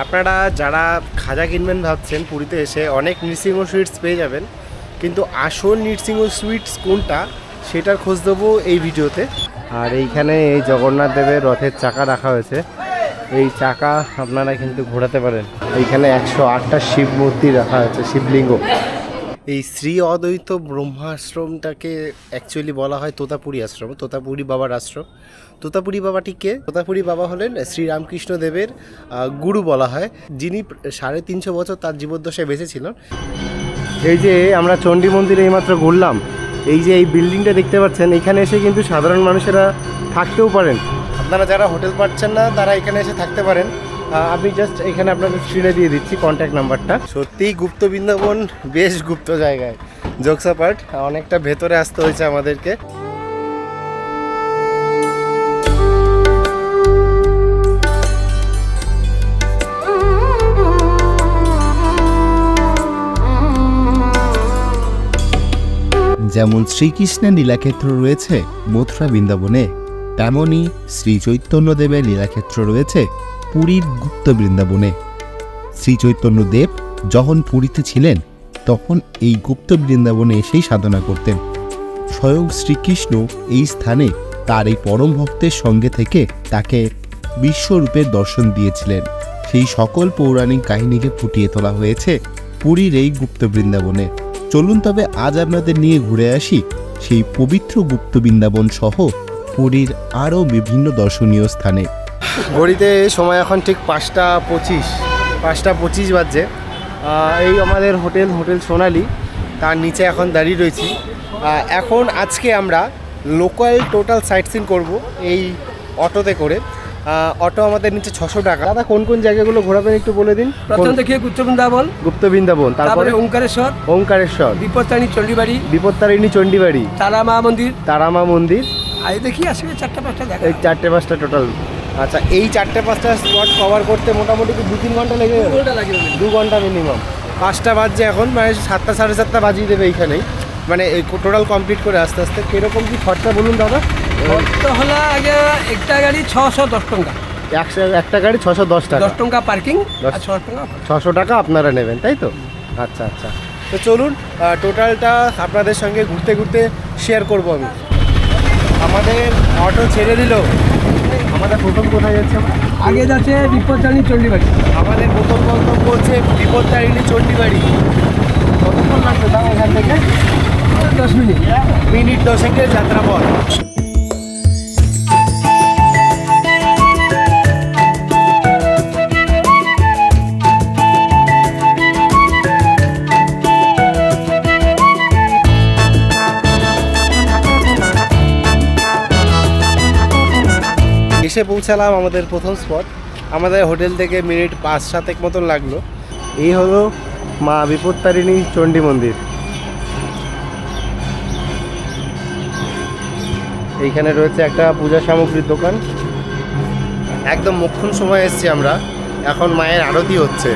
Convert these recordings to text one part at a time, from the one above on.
আপনারা যারা খাজা কিনবেন ভাবছেন পুরীতে এসে অনেক নৃসিংহ সুইটস পেয়ে যাবেন, কিন্তু আসল নৃসিংহ সুইটস কোনটা সেটার খোঁজ দেবো এই ভিডিওতে। আর এইখানে এই জগন্নাথ দেবের রথের চাকা রাখা হয়েছে, এই চাকা আপনারা কিন্তু ঘোরাতে পারেন। এইখানে 108টা শিব মূর্তি রাখা হয়েছে, শিবলিঙ্গ। এই শ্রী অদ্বৈত ব্রহ্মাশ্রমটাকে অ্যাকচুয়ালি বলা হয় তোতাপুরী আশ্রম, তোতাপুরী বাবার আশ্রম। তোতাপুরী বাবাটি কে? তোতাপুরী বাবা হলেন শ্রীরামকৃষ্ণ দেবের গুরু বলা হয়, যিনি 350 বছর তার জীবদ্দশায় বেঁচে ছিলেন। এই যে আমরা চণ্ডী মন্দিরে এইমাত্র ঘুরলাম, এই যে এই বিল্ডিংটা দেখতে পাচ্ছেন, এখানে এসে কিন্তু সাধারণ মানুষেরা থাকতেও পারেন। আপনারা যারা হোটেল পাচ্ছেন না তারা এখানে এসে থাকতে পারেন। আমি জাস্ট এখানে আপনাদের স্ক্রিনে দিয়ে দিচ্ছি কন্ট্যাক্ট নাম্বারটা। সত্যিই গুপ্ত বৃন্দাবন বেশ গুপ্ত জায়গায়, জোকস অ্যাপার্ট, অনেকটা ভেতরে আসতে হয়েছে আমাদেরকে। যেমন শ্রীকৃষ্ণের লীলাক্ষেত্র রয়েছে মথুরা বৃন্দাবনে, তেমনই শ্রী চৈতন্যদেবের লীলাক্ষেত্র রয়েছে পুরীর গুপ্ত বৃন্দাবনে। শ্রী চৈতন্যদেব যখন পুরীতে ছিলেন তখন এই গুপ্ত বৃন্দাবনে এসেই সাধনা করতেন। স্বয়ং শ্রীকৃষ্ণ এই স্থানে তার এই পরম ভক্তের সঙ্গে থেকে তাকে বিশ্বরূপের দর্শন দিয়েছিলেন। সেই সকল পৌরাণিক কাহিনীকে ফুটিয়ে তোলা হয়েছে পুরীর এই গুপ্ত বৃন্দাবনে। চলুন তবে আজ আপনাদের নিয়ে ঘুরে আসি সেই পবিত্র গুপ্ত বৃন্দাবন সহ পুরীর আরও বিভিন্ন দর্শনীয় স্থানে। ঘড়িতে সময় এখন ঠিক 5:25 বাজছে। এই আমাদের হোটেল সোনালি, তার নিচে এখন দাঁড়িয়ে রয়েছি। এখন আজকে আমরা লোকাল টোটাল সাইট সিন করবো এই অটোতে করে। অটো আমাদের নিচে 600 টাকা। দাদা কোন কোন জায়গাগুলো ঘোরাবেন একটু বলে দিন। প্রথম থেকে গুপ্ত বৃন্দাবন, তারপরে ওঙ্কারেশ্বর, বিপত্তারিণী চণ্ডীবাড়ি, তারামা মন্দির। আজ দেখি আসলে 4-5টা জায়গা, এই 4-5টা টোটাল। আচ্ছা, এই 4-5টা স্পট কভার করতে মোটামুটি 2-3 ঘন্টা লেগে যাবে? 2 ঘন্টা মিনিমাম। 5টা বাজছে এখন, মানে 7টা 7:30 বাজিয়ে দেবে এইখানেই, মানে এই টোটাল কমপ্লিট করে আস্তে আস্তে। কীরকম কি খরচা বলুন দাদা? খরচা হলো আগে একটা গাড়ি 610 টাকা, একটা গাড়ি 610 টাকা, 10 টাকা পার্কিং, 600 টাকা আপনারা নেবেন, তাই তো? আচ্ছা আচ্ছা, তো চলুন টোটালটা আপনাদের সঙ্গে ঘুরতে ঘুরতে শেয়ার করব আমি। আমাদের অটো ছেড়ে দিল। আমাদের প্রথম কোথায় যাচ্ছে? আগে যাচ্ছে বিপত্তারিণী চণ্ডীবাড়ি। আমাদের প্রথম গন্তব্য হচ্ছে বিপত্তারিণী চণ্ডীবাড়ি। কতক্ষণ লাগবে দাম এখান থেকে? 10 মিনিট, মিনিট 10-এর যাত্রাপথ। এসে পৌঁছালাম আমাদের প্রথম স্পট। আমাদের হোটেল থেকে মিনিট 5-7 মতন লাগলো। এই হলো মা বিপত্তারিণী চণ্ডী মন্দির। এইখানে রয়েছে একটা পূজা সামগ্রীর দোকান। একদম মোক্ষম সময় এসছি আমরা, এখন মায়ের আরতি হচ্ছে।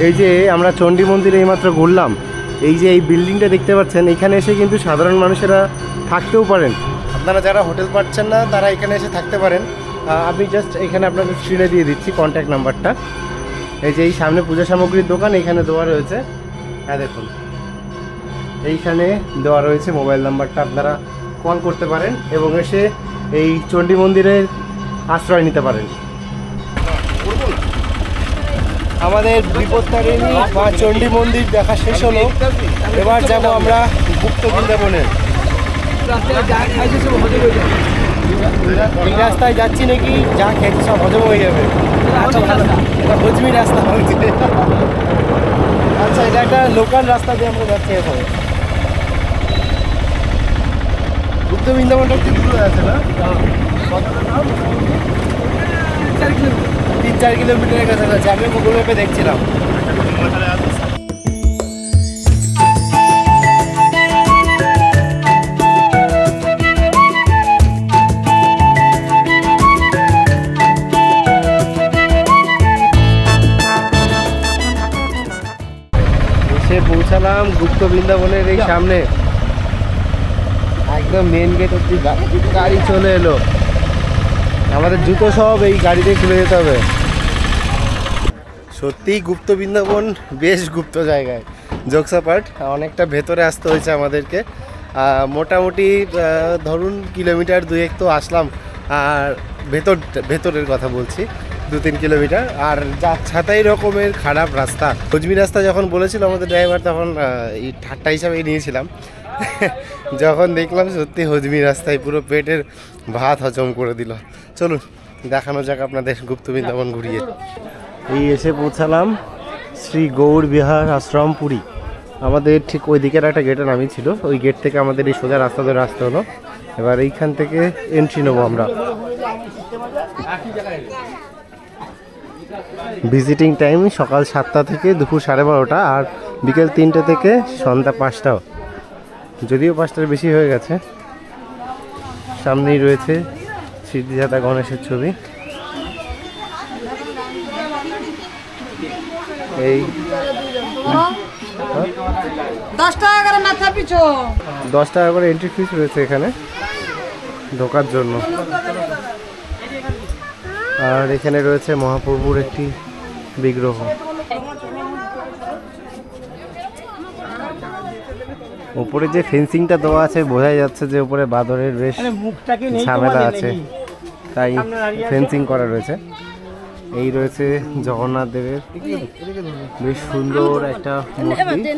এই যে আমরা চণ্ডী মন্দিরে এইমাত্র ঘুরলাম, এই যে এই বিল্ডিংটা দেখতে পাচ্ছেন, এখানে এসে কিন্তু সাধারণ মানুষেরা থাকতেও পারেন। আপনারা যারা হোটেল পাচ্ছেন না তারা এখানে এসে থাকতে পারেন। আমি জাস্ট এখানে আপনাদের স্ক্রিনে দিয়ে দিচ্ছি কন্ট্যাক্ট নাম্বারটা। এই যে এই সামনে পূজা সামগ্রীর দোকান, এখানে দেওয়া রয়েছে। হ্যাঁ দেখুন, এইখানে দেওয়া রয়েছে মোবাইল নাম্বারটা, আপনারা কল করতে পারেন এবং এসে এই চণ্ডী মন্দিরের আশ্রয় নিতে পারেন। আমাদের বিপত্তারিণী মা চণ্ডী মন্দির দেখা শেষ হলো। এবার যাব আমরা গুপ্ত বৃন্দাবনে। এই রাস্তায় যাচ্ছি নাকি যা খেয়েছি সব হজম হয়ে যাবে। আচ্ছা ভালো, এটা হজমি রাস্তা হচ্ছে। আচ্ছা, এটা একটা লোকাল রাস্তা দিয়ে আমরা যাচ্ছি এখন। বুদ্ধ বৃন্দাবনটা একটু দূরে আছে না? কতটা নাম? 3-4 কিলোমিটারের কাছাকাছি। আমি গুগল ম্যাপে দেখছিলাম। এসে পৌঁছালাম গুপ্ত বৃন্দাবনের এই সামনে, একদম মেন গেট অব্দি গাড়ি চলে এলো। আমাদের জুতো সব এই গাড়িতে খুলে যেতে হবে। সত্যিই গুপ্ত বৃন্দাবন বেশ গুপ্ত জায়গায়, জোকসাপাট অনেকটা ভেতরে আসতে হয়েছে আমাদেরকে। মোটামুটি ধরুন কিলোমিটার 2-1 তো আসলাম। আর ভেতরের কথা বলছি 2-3 কিলোমিটার। আর যা ছাতাই রকমের খারাপ রাস্তা। হজমি রাস্তা যখন বলেছিল আমাদের ড্রাইভার, তখন এই ঠাট্টা হিসাবে নিয়েছিলাম। যখন দেখলাম সত্যি হজমি রাস্তায় পুরো পেটের ভাত হজম করে দিল। চলুন দেখানো যাক আপনাদের গুপ্ত বৃন্দাবন ঘুরিয়ে। এই এসে পৌঁছালাম শ্রী গৌর বিহার আশ্রম পুরী। আমাদের ঠিক ওই দিকের একটা গেটে নামিয়েছিল, ওই গেট থেকে আমাদের এই সোজা রাস্তা ধরে আসতে হলো। এবার এইখান থেকে এন্ট্রি নেবো আমরা। ভিজিটিং টাইম সকাল 7টা থেকে দুপুর 12:30, আর বিকেল 3টে থেকে সন্ধ্যা 5টা। যদিও 5টার বেশি হয়ে গেছে। সামনেই রয়েছে সিদ্ধিদাতা গণেশের ছবি। এই 10 টাকা করে মাথা পিছু। 10 টাকা করে এন্ট্রি ফিস রয়েছে এখানে ঢোকার জন্য। আর এখানে রয়েছে মহাপ্রভুর একটি বিগ্রহ। উপরে যে ফেন্সিংটা দেওয়া আছে বোঝাই যাচ্ছে যে উপরে বাদরের বেশ ঝামেলা আছে, তাই ফেন্সিং করা রয়েছে। এই রয়েছে জগন্নাথ দেবের বেশ সুন্দর একটা মূর্তি।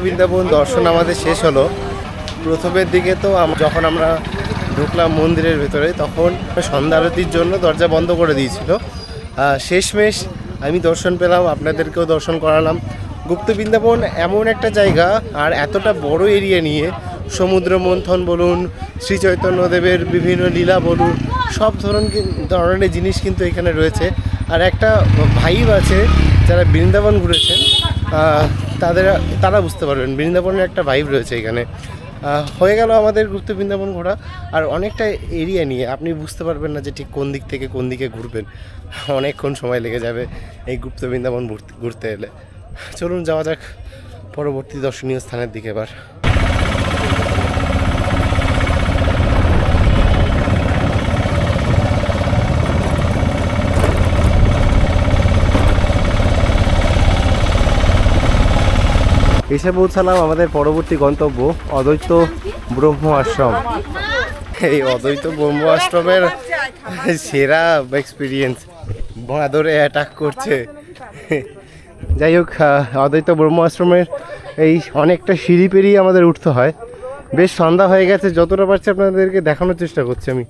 বৃন্দাবন দর্শন আমাদের শেষ হলো। প্রথমের দিকে তো যখন আমরা ঢুকলাম মন্দিরের ভেতরে, তখন সন্ধ্যা আরতির জন্য দরজা বন্ধ করে দিয়েছিল। শেষমেশ আমি দর্শন পেলাম, আপনাদেরকেও দর্শন করালাম। গুপ্ত বৃন্দাবন এমন একটা জায়গা, আর এতটা বড় এরিয়া নিয়ে সমুদ্র মন্থন বলুন, শ্রী চৈতন্যদেবের বিভিন্ন লীলা বলুন, সব ধরনের জিনিস কিন্তু এখানে রয়েছে। আর একটা ভাইব আছে, যারা বৃন্দাবন ঘুরেছেন তারা বুঝতে পারবেন বৃন্দাবনের একটা ভাইব রয়েছে এখানে। হয়ে গেল আমাদের গুপ্ত বৃন্দাবন ঘোরা, আর অনেকটা এরিয়া নিয়ে আপনি বুঝতে পারবেন না যে ঠিক কোন দিক থেকে কোন দিকে ঘুরবেন, অনেকক্ষণ সময় লেগে যাবে এই গুপ্ত বৃন্দাবন ঘুরতে এলে। চলুন যাওয়া যাক পরবর্তী দর্শনীয় স্থানের দিকে এবার। এসে পৌঁছালাম আমাদের পরবর্তী গন্তব্য অদ্বৈত ব্রহ্ম আশ্রম। এই অদ্বৈত ব্রহ্ম আশ্রমের সেরা এক্সপিরিয়েন্স, বাঁদরে অ্যাটাক করছে। যাই হোক, অদ্বৈত ব্রহ্ম আশ্রমের এই অনেকটা সিঁড়ি পেরিয়ে আমাদের উঠতে হয়। বেশ সন্ধ্যা হয়ে গেছে, যতটা পারছি আপনাদেরকে দেখানোর চেষ্টা করছি আমি।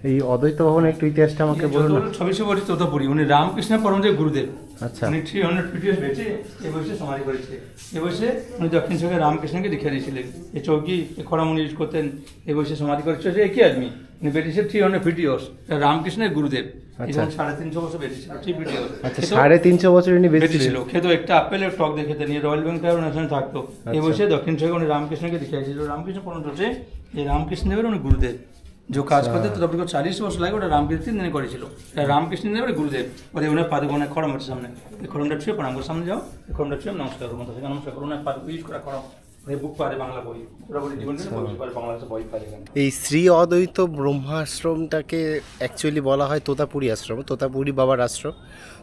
এই অদ্বৈত ভবনের একটু ইতিহাসটা আমাকে বলুন না। 26 তোতাপুরি, উনি রামকৃষ্ণ পরমহংসের গুরুদেব। আচ্ছা, উনি 350 years বেঁচে এ বসে সমাধি করেছে। এ বসে উনি দক্ষিণ চোখে রামকৃষ্ণকে দীক্ষা দিয়েছিলেন। এই চৌকি খড়ামুনি ইউজ করতেন, এ বসে সমাধি করেছে একই আদমি। উনি বেরিয়েছে 350 years, রামকৃষ্ণের গুরুদেব। আচ্ছা, 350 বছর বেরিয়েছিল। 350 years। আচ্ছা, 350 বছর উনি বেরিয়েছিল। খেত একটা আপেলের টক দেখে নিয়ে রয়্যাল বেঙ্গল ন্যাশনাল থাকতো। এ বসে দক্ষিণ চোখে উনি রামকৃষ্ণকে দীক্ষা দিয়েছিল। রামকৃষ্ণ পরমহংস এই রামকৃষ্ণদেবের উনি গুরুদেব। जो কাজ করতে তো তারপরে 40 বছর লাগে, ওটা রামকৃষ্ণ 3 দিনে করেছিল। রামকৃষ্ণ দেবের গুরুদেব ওরে ওনার পাদুকনে খড়ম আছে সামনে, এই খড়মটা ছুঁয়ে প্রণাম করে সামনে যাও। এই খড়মটা ছুঁয়ে নমস্কার করো, মাথা থেকে নমস্কার করো। ওনার পাদুক ইউজ করা খড়ম, এই বুক পারে বাংলা বই, ওরা বলি জীবন পারে বাংলা বই পারে। এই শ্রী অদ্বৈত ব্রহ্মাশ্রমটাকে অ্যাকচুয়ালি বলা হয় তোতাপুরী আশ্রম, তোতাপুরী বাবার আশ্রম।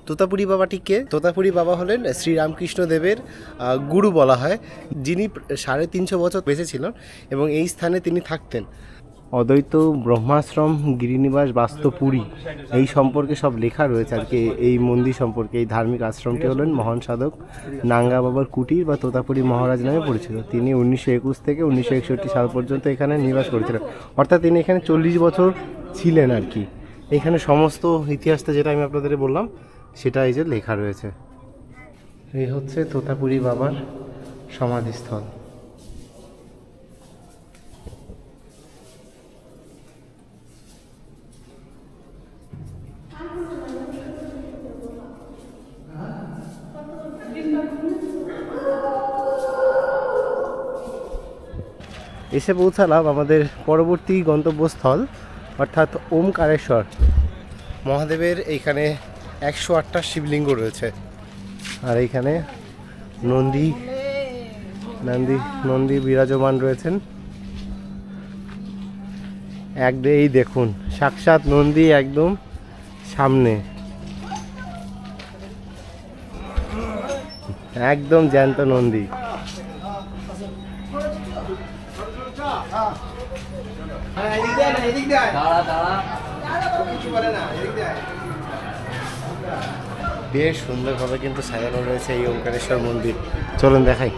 তোতাপুরী বাবাটি কে? তোতাপুরী বাবা হলেন শ্রীরামকৃষ্ণ দেবের গুরু বলা হয়, যিনি 350 বছর বেঁচে ছিলেন এবং এই স্থানে তিনি থাকতেন। অদ্বৈত ব্রহ্মাশ্রম গিরিনিবাস বাস্তপুরী এই সম্পর্কে সব লেখা রয়েছে আর কি, এই মন্দির সম্পর্কে। এই ধার্মিক আশ্রমটি হলেন মহান সাধক নাঙ্গা বাবার কুটির বা তোতাপুরী মহারাজ নামে পরিচিত। তিনি 1921 থেকে 1961 সাল পর্যন্ত এখানে নিবাস করেছিলেন, অর্থাৎ তিনি এখানে 40 বছর ছিলেন আর কি। এখানে সমস্ত ইতিহাসটা যেটা আমি আপনাদের বললাম সেটা এই যে লেখা রয়েছে। এই হচ্ছে তোতাপুরী বাবার সমাধিস্থল। এসে পৌঁছালাম আমাদের পরবর্তী গন্তব্যস্থল, অর্থাৎ ওমকারেশ্বর মহাদেবের। এইখানে 108টা শিবলিঙ্গ রয়েছে, আর এইখানে নন্দী বিরাজমান রয়েছেন। এই দেখুন সাক্ষাৎ নন্দী একদম সামনে, একদম জ্যান্ত নন্দী। বেশ সুন্দরভাবে কিন্তু সাজানো রয়েছে এই ওমকারেশ্বর মন্দির। চলুন দেখাই।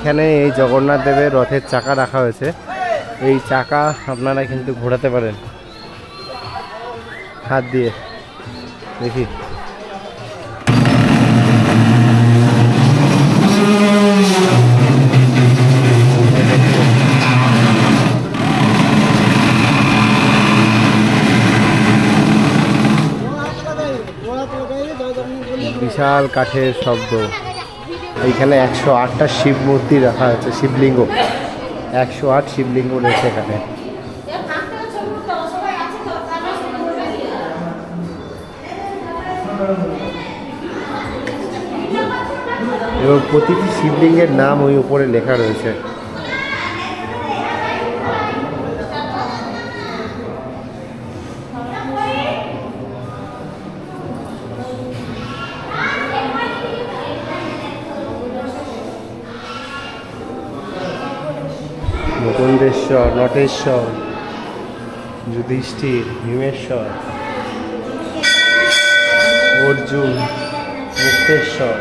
এইখানে এই জগন্নাথ দেবের রথের চাকা রাখা হয়েছে। এই চাকা আপনারা কিন্তু ঘোরাতে পারেন হাত দিয়ে। দেখি বিশাল কাঠের শব্দ। এইখানে 108টা শিব মূর্তি রাখা আছে, শিবলিঙ্গ 108 শিবলিঙ্গ রয়েছে এখানে। এবং প্রতিটি শিবলিঙ্গের নাম ওই উপরে লেখা রয়েছে। মুকুন্দেশ্বর, নটেশ্বর, যুধিষ্ঠির, ভীমেশ্বর, অর্জুন, মুক্তেশ্বর।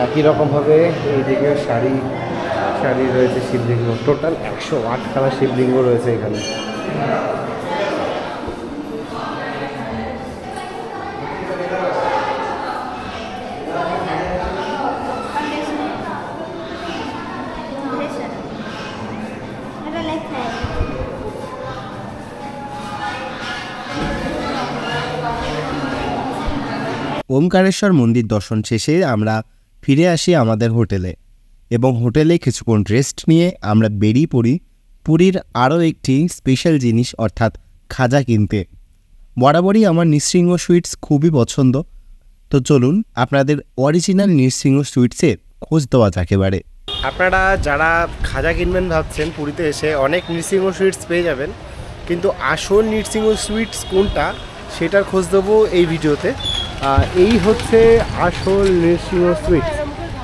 একই রকমভাবে এইদিকে সারি সারি রয়েছে শিবলিঙ্গ। টোটাল 108খানা শিবলিঙ্গ রয়েছে এখানে। ওমকারেশ্বর মন্দির দর্শন শেষে আমরা ফিরে আসি আমাদের হোটেলে এবং হোটেলে কিছুক্ষণ রেস্ট নিয়ে আমরা বেরিয়ে পড়ি পুরীর আরও একটি স্পেশাল জিনিস অর্থাৎ খাজা কিনতে। বরাবরই আমার নৃসিংহ সুইটস খুবই পছন্দ, তো চলুন আপনাদের অরিজিনাল নৃসিংহ সুইটসের খোঁজ দেওয়া যাক এবারে। আপনারা যারা খাজা কিনবেন ভাবছেন পুরীতে এসে অনেক নৃসিংহ সুইটস পেয়ে যাবেন, কিন্তু আসল নৃসিংহ সুইটস কোনটা সেটার খোঁজ দেবো এই ভিডিওতে। এই হচ্ছে আসল নৃসিংহ সুইটস।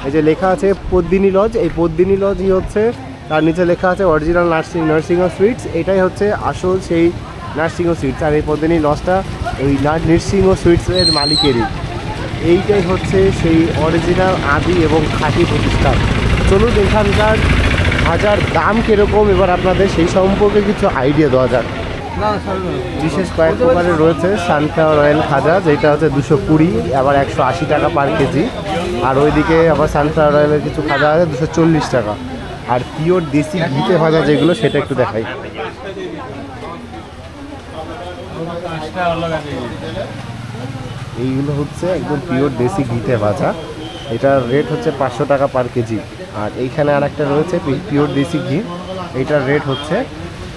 এই যে লেখা আছে পদ্মিনী লজ, এই পদ্মিনী লজই হচ্ছে, তার নিচে লেখা আছে অরিজিনাল নৃসিংহ সুইটস। এটাই হচ্ছে আসল সেই নৃসিংহ সুইটস। আর এই পদ্মিনী লজটা ওই নৃসিংহ সুইটসের মালিকেরই। এইটাই হচ্ছে সেই অরিজিনাল আদি এবং খাঁটি প্রতিষ্ঠান। চলুন এখানকার খাজার দাম কীরকম এবার আপনাদের সেই সম্পর্কে কিছু আইডিয়া দেওয়া যাক। বিশেষ কয়েক প্রকারের রয়েছে। সানফ্লাওয়ার অয়েল খাজা, যেটা হচ্ছে 220, আবার 180 টাকা পার কেজি। আর ওইদিকে আবার সানফ্লাওয়ার অয়েলের কিছু খাজা আছে 240 টাকা। আর পিওর দেশি ঘিতে ভাজা যেগুলো সেটা একটু দেখাই। এইগুলো হচ্ছে একদম পিওর দেশি ঘিতে ভাজা, এটার রেট হচ্ছে 500 টাকা পার কেজি। আর এইখানে আর একটা রয়েছে পিওর দেশি ঘি, এইটার রেট হচ্ছে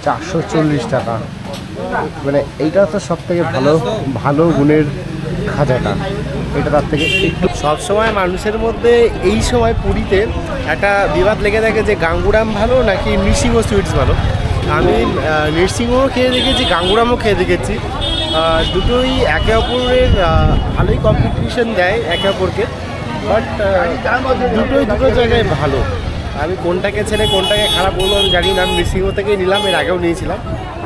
440 টাকা। মানে এইটা হচ্ছে সব থেকে ভালো গুণের খাজাটা, এটা তার থেকে একটু। সবসময় মানুষের মধ্যে এই সময় পুরীতে একটা বিবাদ লেগে থাকে যে গাঙ্গুরাম ভালো নাকি নৃসিংহ সুইটস ভালো। আমি নৃসিংহও খেয়ে দেখেছি, গাঙ্গুরামও খেয়ে দেখেছি। দুটোই একে অপরের ভালোই কম্পিটিশন দেয় একে অপরকে, বাট দুটোই দুটো জায়গায় ভালো। আমি কোনটাকে ছেড়ে কোনটাকে খারাপ বলবো আমি জানি না। আমি নৃসিংহ থেকেই নিলাম, এর আগেও নিয়েছিলাম।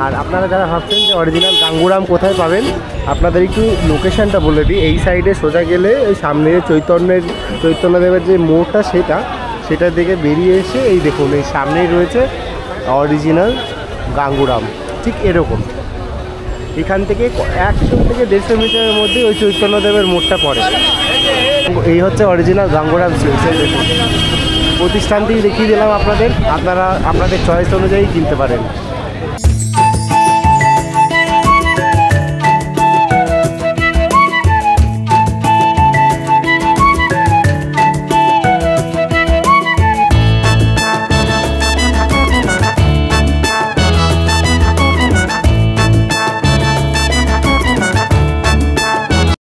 আর আপনারা যারা ভাবছেন যে অরিজিনাল গাঙ্গুরাম কোথায় পাবেন, আপনাদের একটু লোকেশানটা বলে দিই। এই সাইডে সোজা গেলে ওই সামনে চৈতন্যদেবের যে মোড়টা সেটার দিকে বেরিয়ে এসে এই দেখুন এই সামনেই রয়েছে অরিজিনাল গাঙ্গুরাম, ঠিক এরকম। এখান থেকে 100 থেকে 150 মিটারের মধ্যে ওই চৈতন্যদেবের মোড়টা পড়ে। এই হচ্ছে অরিজিনাল গাঙ্গুরাম সুইটস। দেখুন প্রতিষ্ঠানটি দেখিয়ে দিলাম আপনাদের, আপনারা আপনাদের চয়েস অনুযায়ী কিনতে পারেন।